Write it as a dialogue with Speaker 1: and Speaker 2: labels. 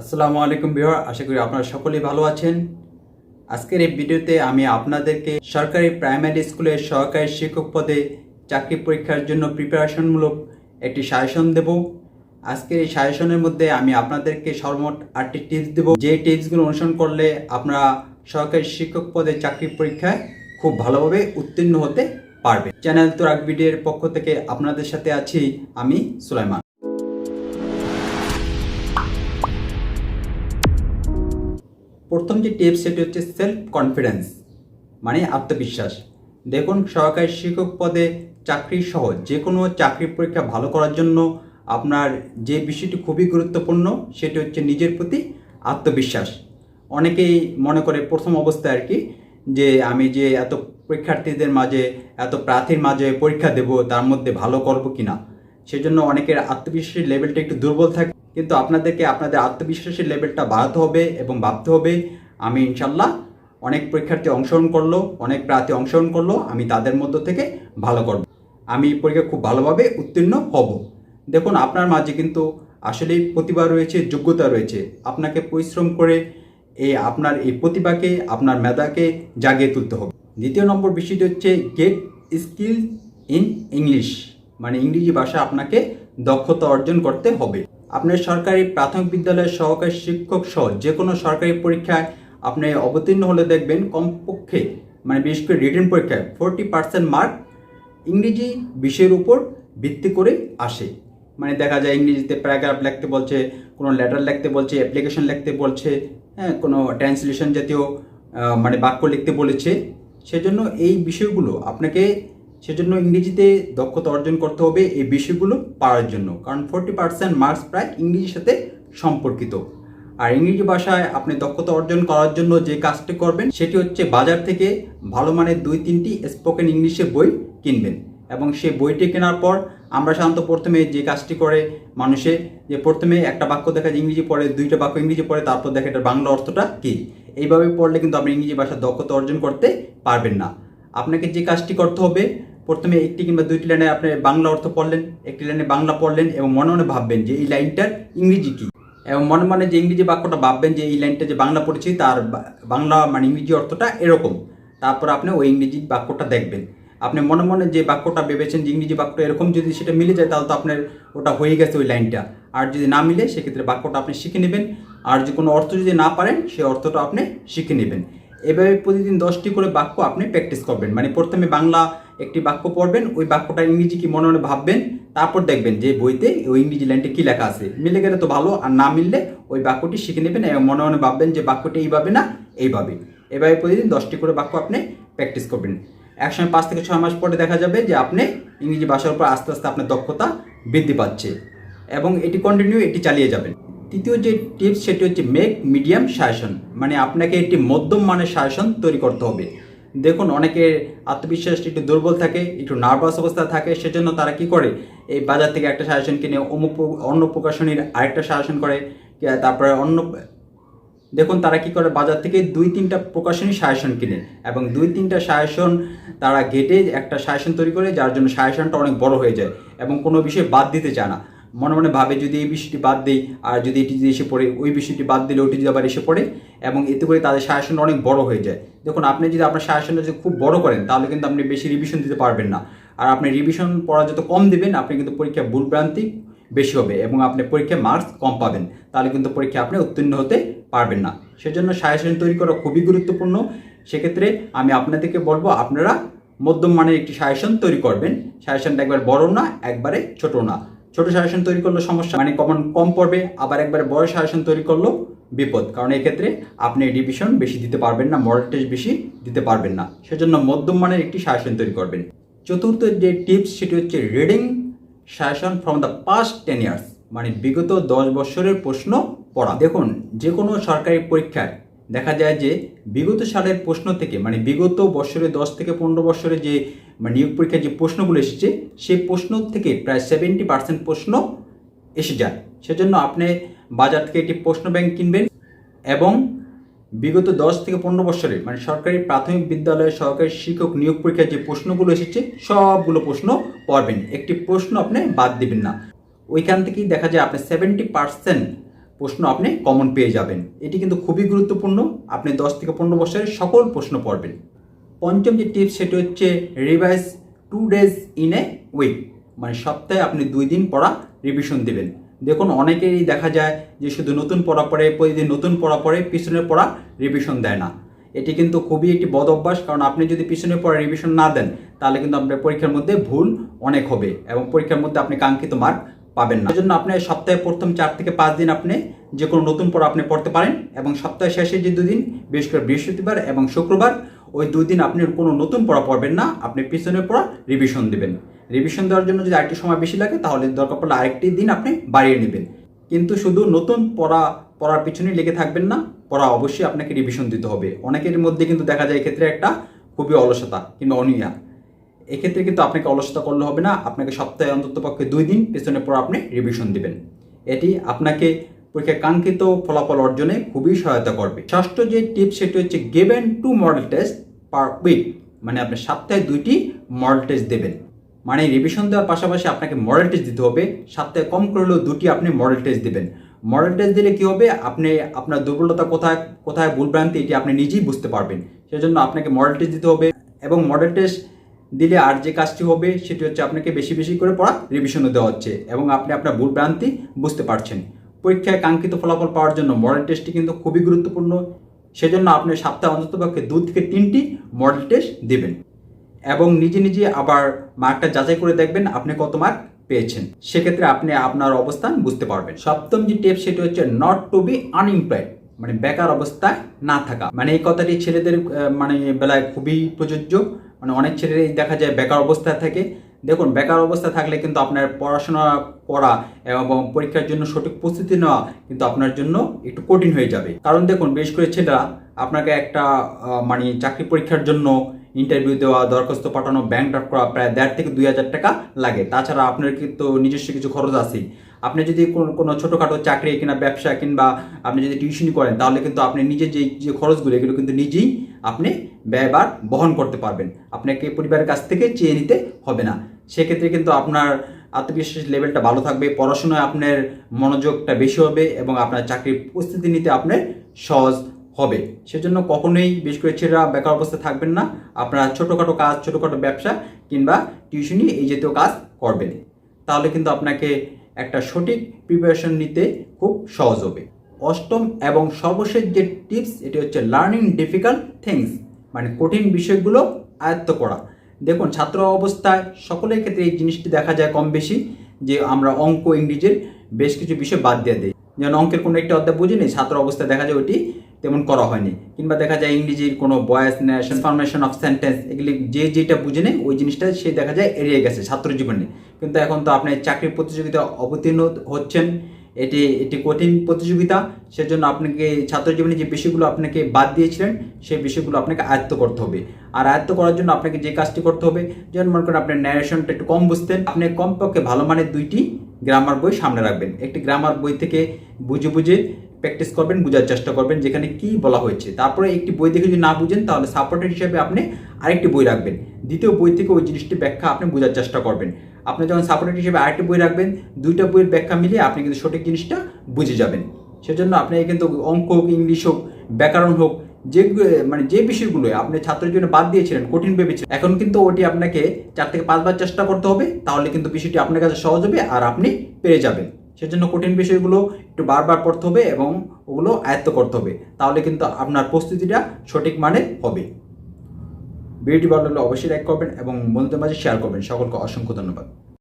Speaker 1: আসসালামু আলাইকুম ভিউয়ার, আশা করি আপনারা সকলেই ভালো আছেন। আজকের এই ভিডিওতে আমি আপনাদেরকে সরকারি প্রাইমারি স্কুলের সহকারী শিক্ষক পদে চাকরি পরীক্ষার জন্য প্রিপারেশনমূলক একটি সাজেশন দেব। আজকের এই সাজেশনের মধ্যে আমি আপনাদেরকে সর্বমোট 8টি টিপস দেব, যে টিপসগুলো অনুসরণ করলে আপনারা সহকারী শিক্ষক পদে চাকরি পরীক্ষায় খুব ভালোভাবে উত্তীর্ণ হতে পারবে। চ্যানেল তোরাক ভিডিওর পক্ষ থেকে আপনাদের সাথে আছি আমি সুলাইমান। প্রথম যে টিপস সেটি হচ্ছে সেলফ কনফিডেন্স, মানে আত্মবিশ্বাস। দেখুন, সহকারী শিক্ষক পদে চাকরি সহ যে কোনো চাকরি পরীক্ষা ভালো করার জন্য আপনার যে বিষয়টি খুবই গুরুত্বপূর্ণ সেটি হচ্ছে নিজের প্রতি আত্মবিশ্বাস। অনেকেই মনে করে প্রথম অবস্থায় আর কি, যে আমি যে এত পরীক্ষার্থীদের মাঝে এত প্রার্থীর মাঝে পরীক্ষা দেব, তার মধ্যে ভালো করব কিনা, সেজন্য অনেকের আত্মবিশ্বাসের লেভেলটা একটু দুর্বল থাকে। কিন্তু আপনাদেরকে আপনাদের আত্মবিশ্বাসের লেভেলটা বাড়াতে হবে এবং ভাবতে হবে, আমি ইনশাল্লাহ অনেক পরীক্ষার্থী অংশগ্রহণ করলো, অনেক প্রার্থী অংশগ্রহণ করলো, আমি তাদের মধ্য থেকে ভালো করব, আমি পরীক্ষা খুব ভালোভাবে উত্তীর্ণ হব। দেখুন, আপনার মাঝে কিন্তু আসলেই প্রতিভা রয়েছে, যোগ্যতা রয়েছে। আপনাকে পরিশ্রম করে আপনার এই প্রতিভাকে, আপনার মেধাকে জাগিয়ে তুলতে হবে। দ্বিতীয় নম্বর বিষয়টি হচ্ছে গেট স্কিল ইন ইংলিশ, মানে ইংরেজি ভাষা আপনাকে দক্ষতা অর্জন করতে হবে। আপনার সরকারি প্রাথমিক বিদ্যালয়ের সহকারী শিক্ষক সহ যে কোনো সরকারি পরীক্ষায় আপনি অবতীর্ণ হলে দেখবেন কমপক্ষে, মানে বিশেষ করে রিটেন পরীক্ষায় 40% মার্ক ইংরেজি বিষয়ের উপর ভিত্তি করে আসে। মানে দেখা যায় ইংরেজিতে প্যারাগ্রাফ লিখতে বলছে, কোনো লেটার লিখতে বলছে, অ্যাপ্লিকেশন লিখতে বলছে, কোনো ট্রান্সলেশন জাতীয় মানে বাক্য লিখতে বলেছে। সেজন্য এই বিষয়গুলো আপনাকে, সেজন্য ইংরেজিতে দক্ষতা অর্জন করতে হবে এই বিষয়গুলো পাওয়ার জন্য, কারণ 40% মার্কস প্রায় ইংরেজির সাথে সম্পর্কিত। আর ইংরেজি ভাষায় আপনি দক্ষতা অর্জন করার জন্য যে কাজটি করবেন সেটি হচ্ছে বাজার থেকে ভালো মানের 2-3টি স্পোকেন ইংলিশের বই কিনবেন। এবং সেই বইটি কেনার পর আমরা সাধারণত প্রথমে যে কাজটি করে মানুষে, যে প্রথমে একটা বাক্য দেখা যায় ইংরেজি পড়ে, 2টা বাক্য ইংরেজি পড়ে, তারপর দেখে এটার বাংলা অর্থটা কী। এইভাবে পড়লে কিন্তু আপনি ইংরেজি ভাষার দক্ষতা অর্জন করতে পারবেন না। আপনাকে যে কাজটি করতে হবে, প্রথমে 1টি কিংবা 2টি লাইনে আপনি বাংলা অর্থ পড়লেন, 1টি লাইনে বাংলা পড়লেন এবং মনে মনে ভাববেন যে এই লাইনটার ইংরেজি কী, এবং মনে মনে যে ইংরেজি বাক্যটা ভাববেন যে এই লাইনটা যে বাংলা পড়েছি তার বাংলা মানে ইংরেজি অর্থটা এরকম। তারপর আপনি ওই ইংরেজি বাক্যটা দেখবেন। আপনি মনে মনে যে বাক্যটা ভেবেছেন যে ইংরেজি বাক্য এরকম, যদি সেটা মিলে যায় তাহলে তো আপনার ওটা হয়ে গেছে ওই লাইনটা। আর যদি না মিলে সেক্ষেত্রে বাক্যটা আপনি শিখে নেবেন। আর যে কোনো অর্থ যদি না পারেন সেই অর্থটা আপনি শিখে নেবেন। এভাবে প্রতিদিন 10টি করে বাক্য আপনি প্র্যাকটিস করবেন। মানে প্রথমে বাংলা একটি বাক্য পড়বেন, ওই বাক্যটা ইংরেজি কি মনে মনে ভাববেন, তারপর দেখবেন যে বইতে ওই ইংরেজি লাইনটা কী লেখা আছে। মিলে গেলে তো ভালো, আর না মিললে ওই বাক্যটি শিখে নেবেন এবং মনে মনে ভাববেন যে বাক্যটি এইভাবে না এইভাবে। এভাবে প্রতিদিন 10টি করে বাক্য আপনি প্র্যাকটিস করবেন। একসময় 5 থেকে 6 মাস পরে দেখা যাবে যে আপনি ইংরেজি ভাষার উপর আস্তে আস্তে আপনার দক্ষতা বৃদ্ধি পাচ্ছে, এবং এটি কন্টিনিউ এটি চালিয়ে যাবেন। তৃতীয় যে টিপস সেটি হচ্ছে মেক মিডিয়াম সাজেশন, মানে আপনাকে একটি মধ্যম মানের সাজেশন তৈরি করতে হবে। দেখুন, অনেকের আত্মবিশ্বাসটি একটু দুর্বল থাকে, একটু নার্ভাস অবস্থা থাকে, সেজন্য তারা কি করে, এই বাজার থেকে একটা সাজেশন কিনে অন্য প্রকাশনীর আরেকটা সাজেশন করে, তারপরে দেখুন তারা কি করে, বাজার থেকে 2-3টা প্রকাশনী সাজেশন কিনে এবং 2-3টা সাজেশন তারা ঘেটে একটা সাজেশন তৈরি করে, যার জন্য সাজেশনটা অনেক বড় হয়ে যায় এবং কোনো বিষয় বাদ দিতে চায় না। মনে মনে ভাবে যদি এই বিষয়টি বাদ দিই, আর যদি এটি যদি এসে পড়ে, ওই বিষয়টি বাদ দিলে ওটি যদি আবার এসে পড়ে, এবং এতে করে তাদের সাজেশনটা অনেক বড় হয়ে যায়। দেখুন, আপনি যদি আপনার সাজেশনটা যদি খুব বড় করেন তাহলে কিন্তু আপনি বেশি রিভিশন দিতে পারবেন না। আর আপনি রিভিশন পড়া যত কম দেবেন, আপনি কিন্তু পরীক্ষায় ভুলভ্রান্তি বেশি হবে এবং আপনি পরীক্ষায় মার্কস কম পাবেন, তাহলে কিন্তু পরীক্ষায় আপনি উত্তীর্ণ হতে পারবেন না। সেজন্য সাজেশন তৈরি করা খুবই গুরুত্বপূর্ণ। সেক্ষেত্রে আমি আপনাদেরকে বলবো, আপনারা মধ্যম মানের একটি সাজেশন তৈরি করবেন। সাজেশনটা একবার বড় না, একবারে ছোট না। ছোট সাজেশন তৈরি করলে সমস্যা, মানে কম পড়বে, আবার একবারে বড় সাজেশন তৈরি করলেও বিপদ, কারণ এক্ষেত্রে আপনি রিভিশন বেশি দিতে পারবেন না, মডেল টেস্ট বেশি দিতে পারবেন না। সেজন্য মধ্যম মানের একটি সাজেশন তৈরি করবেন। চতুর্থ যে টিপস সেটি হচ্ছে reading suggestion from the past 10 years, মানে বিগত 10 বছরের প্রশ্ন পড়া। দেখুন, যে কোনো সরকারি পরীক্ষায় দেখা যায় যে বিগত সালের প্রশ্ন থেকে, মানে বিগত বছরে 10 থেকে 15 বছরে যে নিয়োগ পরীক্ষায় যে প্রশ্নগুলো এসেছে সেই প্রশ্ন থেকে প্রায় 70% প্রশ্ন এসে যায়। সেজন্য আপনি বাজার থেকে একটি প্রশ্ন ব্যাংক কিনবেন এবং বিগত 10 থেকে 15 বছরে, মানে সরকারি প্রাথমিক বিদ্যালয়ের সহকারী শিক্ষক নিয়োগ পরীক্ষায় যে প্রশ্নগুলো এসেছে সবগুলো প্রশ্ন পড়বেন, একটি প্রশ্ন আপনি বাদ দিবেন না। ওইখান থেকেই দেখা যায় আপনি 70% প্রশ্ন আপনি কমন পেয়ে যাবেন। এটি কিন্তু খুবই গুরুত্বপূর্ণ, আপনি 10 থেকে 15 বছরের সকল প্রশ্ন পড়বেন। পঞ্চম যে টিপস সেটি হচ্ছে revise 2 days in a week, মানে সপ্তাহে আপনি 2 দিন পড়া রিভিশন দেবেন। দেখুন অনেকেরই দেখা যায় যে শুধু নতুন পড়া পড়ে, প্রতিদিন নতুন পড়া পড়ে, পিছনের পড়া রিভিশন দেয় না। এটি কিন্তু খুবই একটি বদ অভ্যাস, কারণ আপনি যদি পিছনের পড়া রিভিশন না দেন তাহলে কিন্তু আপনার পরীক্ষার মধ্যে ভুল অনেক হবে এবং পরীক্ষার মধ্যে আপনি কাঙ্ক্ষিত মার্ক পাবেন না। এজন্য আপনি সপ্তাহে প্রথম 4 থেকে 5 দিন আপনি যে কোনো নতুন পড়া আপনি পড়তে পারেন এবং সপ্তাহের শেষে যে 2 দিন, বিশেষ করে বৃহস্পতিবার এবং শুক্রবার, ওই 2 দিন আপনি কোনো নতুন পড়া পড়বেন না, আপনি পিছনের পড়া রিভিশন দেবেন। রিভিশন দেওয়ার জন্য যদি আরেকটি সময় বেশি লাগে তাহলে দরকার পড়লে আরেকটি দিন আপনি বাড়িয়ে নেবেন, কিন্তু শুধু নতুন পড়ার পিছনে লেগে থাকবেন না, পড়া অবশ্যই আপনাকে রিভিশন দিতে হবে। অনেকের মধ্যে কিন্তু দেখা যায় এক্ষেত্রে একটা খুবই অলসতা কিংবা অনীহা। এক্ষেত্রে কিন্তু আপনাকে অলসতা করলে হবে না, আপনাকে সপ্তাহে অন্ততপক্ষে 2 দিন পিছনে পড়া আপনি রিভিশন দিবেন। এটি আপনাকে পরীক্ষায় কাঙ্ক্ষিত ফলাফল অর্জনে খুবই সহায়তা করবে। ষষ্ঠ যে টিপস সেটি হচ্ছে given 2 model test per week, মানে আপনি সপ্তাহে 2টি মডেল টেস্ট দেবেন। মানে রিভিশন দেওয়ার পাশাপাশি আপনাকে মডেল টেস্ট দিতে হবে, সপ্তাহে কম করলেও 2টি আপনি মডেল টেস্ট দেবেন। মডেল টেস্ট দিলে কী হবে, আপনি আপনার দুর্বলতা কোথায় কোথায় ভুলভ্রান্তি এটি আপনি নিজেই বুঝতে পারবেন। সেজন্য আপনাকে মডেল টেস্ট দিতে হবে এবং মডেল টেস্ট দিলে আর যে কাজটি হবে সেটি হচ্ছে আপনাকে বেশি বেশি করে পড়া রিভিশনও দেওয়া হচ্ছে এবং আপনি আপনার ভুলভ্রান্তি বুঝতে পারছেন। পরীক্ষায় কাঙ্ক্ষিত ফলাফল পাওয়ার জন্য মডেল টেস্টটি কিন্তু খুবই গুরুত্বপূর্ণ। সেজন্য আপনি সপ্তাহে অন্ততপক্ষে 2 থেকে 3টি মডেল টেস্ট দেবেন এবং নিজে নিজে আবার মার্কটা যাচাই করে দেখবেন আপনি কত মার্ক পেয়েছেন। সেক্ষেত্রে আপনি আপনার অবস্থান বুঝতে পারবেন। সপ্তম যে টিপস সেটি হচ্ছে নট টু বি আনএমপ্লয়েড, মানে বেকার অবস্থায় না থাকা। মানে এই কথাটি ছেলেদের বেলায় খুবই প্রযোজ্য। মানে অনেক ছেলেরাই দেখা যায় বেকার অবস্থায় থাকে। দেখুন বেকার অবস্থায় থাকলে কিন্তু আপনার পড়াশোনা করা এবং পরীক্ষার জন্য সঠিক প্রস্তুতি নেওয়া কিন্তু আপনার জন্য একটু কঠিন হয়ে যাবে। কারণ দেখুন বিশেষ করে ছেলেরা আপনাকে একটা চাকরি পরীক্ষার জন্য ইন্টারভিউ দেওয়া, দরখাস্ত পাঠানো, ব্যাংক ড্রাফট করা প্রায় 1,500 থেকে 2,000 টাকা লাগে। তাছাড়া আপনার কিন্তু নিজস্ব কিছু খরচ আছেই। আপনি যদি কোনো ছোটোখাটো চাকরি কিংবা ব্যবসা কিংবা আপনি যদি টিউশনি করেন তাহলে কিন্তু আপনি নিজে যে খরচগুলো এগুলো কিন্তু নিজেই আপনি ব্যয়ভার বহন করতে পারবেন, আপনাকে পরিবারের কাছ থেকে চেয়ে নিতে হবে না। সেক্ষেত্রে কিন্তু আপনার আত্মবিশ্বাস লেভেলটা ভালো থাকবে, পড়াশোনায় আপনার মনোযোগটা বেশি হবে এবং আপনার চাকরির প্রস্তুতি নিতে আপনার সহজ হবে। সেজন্য কখনোই বিশেষ করে ছেলেরা বেকার অবস্থায় থাকবেন না। আপনারা ছোটোখাটো কাজ, ছোটোখাটো ব্যবসা কিংবা টিউশনি এই জাতীয় কাজ করবেন, তাহলে কিন্তু আপনাকে একটা সঠিক প্রিপারেশন নিতে খুব সহজ হবে। অষ্টম এবং সর্বশেষ যে টিপস এটি হচ্ছে লার্নিং ডিফিকাল্ট থিংস, মানে কঠিন বিষয়গুলো আয়ত্ত করা। দেখুন ছাত্র অবস্থায় সকলের ক্ষেত্রে এই জিনিসটি দেখা যায় কম বেশি, যে আমরা অঙ্ক ইংরেজির বেশ কিছু বিষয় বাদ দিয়ে দিই। যেমন অঙ্কের কোনো একটা অধ্যায় বুঝিনি, ছাত্র অবস্থায় দেখা যায় ওটি তেমন করা হয়নি, কিংবা দেখা যায় ইংরেজির কোনো voice nation, formation of sentence, এগুলি যেটা বুঝে নেই ওই জিনিসটা সে দেখা যায় এড়িয়ে গেছে ছাত্র জীবনে। কিন্তু এখন তো আপনি চাকরির প্রতিযোগিতা অবতীর্ণ হচ্ছেন, এটি কঠিন প্রতিযোগিতা। সেজন্য আপনাকে ছাত্র জীবনে যে বিষয়গুলো আপনাকে বাদ দিয়েছিলেন সেই বিষয়গুলো আপনাকে আয়ত্ত করতে হবে। আর আয়ত্ত করার জন্য আপনাকে যে কাজটি করতে হবে, যেমন মনে করেন আপনার ন্যারেশনটা একটু কম বুঝতেন, আপনি কমপক্ষে ভালো মানের 2টি গ্রামার বই সামনে রাখবেন। একটি গ্রামার বই থেকে বুঝে বুঝে প্র্যাকটিস করবেন, বোঝার চেষ্টা করবেন যেখানে কি বলা হয়েছে। তারপরে একটি বই দেখে যদি না বুঝেন তাহলে সাপোর্টের হিসেবে আপনি আরেকটি বই রাখবেন, দ্বিতীয় বই থেকে ওই জিনিসটি ব্যাখ্যা আপনি বোঝার চেষ্টা করবেন। আপনি যখন সাপোর্টের হিসেবে আরেকটি বই রাখবেন, 2টা বইয়ের ব্যাখ্যা মিলিয়ে আপনি কিন্তু সঠিক জিনিসটা বুঝে যাবেন। সেজন্য আপনি কিন্তু অঙ্ক হোক, ইংলিশ হোক, ব্যাকরণ হোক, যে বিষয়গুলো আপনি ছাত্রের জন্য বাদ দিয়েছিলেন, কঠিন ভেবেছিলেন, এখন কিন্তু ওটি আপনাকে 4 থেকে 5 বার চেষ্টা করতে হবে, তাহলে কিন্তু বিষয়টি আপনার কাছে সহজ হবে আর আপনি পেরে যাবেন। সেজন্য কঠিন বিষয়গুলো একটু বারবার পড়তে হবে এবং ওগুলো আয়ত্ত করতে হবে, তাহলে কিন্তু আপনার প্রস্তুতিটা সঠিক মানে হবে। ভিডিওটি ভালো লাগলে অবশ্যই লাইক করবেন এবং বন্ধুদের মাঝে শেয়ার করবেন। সকলকে অসংখ্য ধন্যবাদ।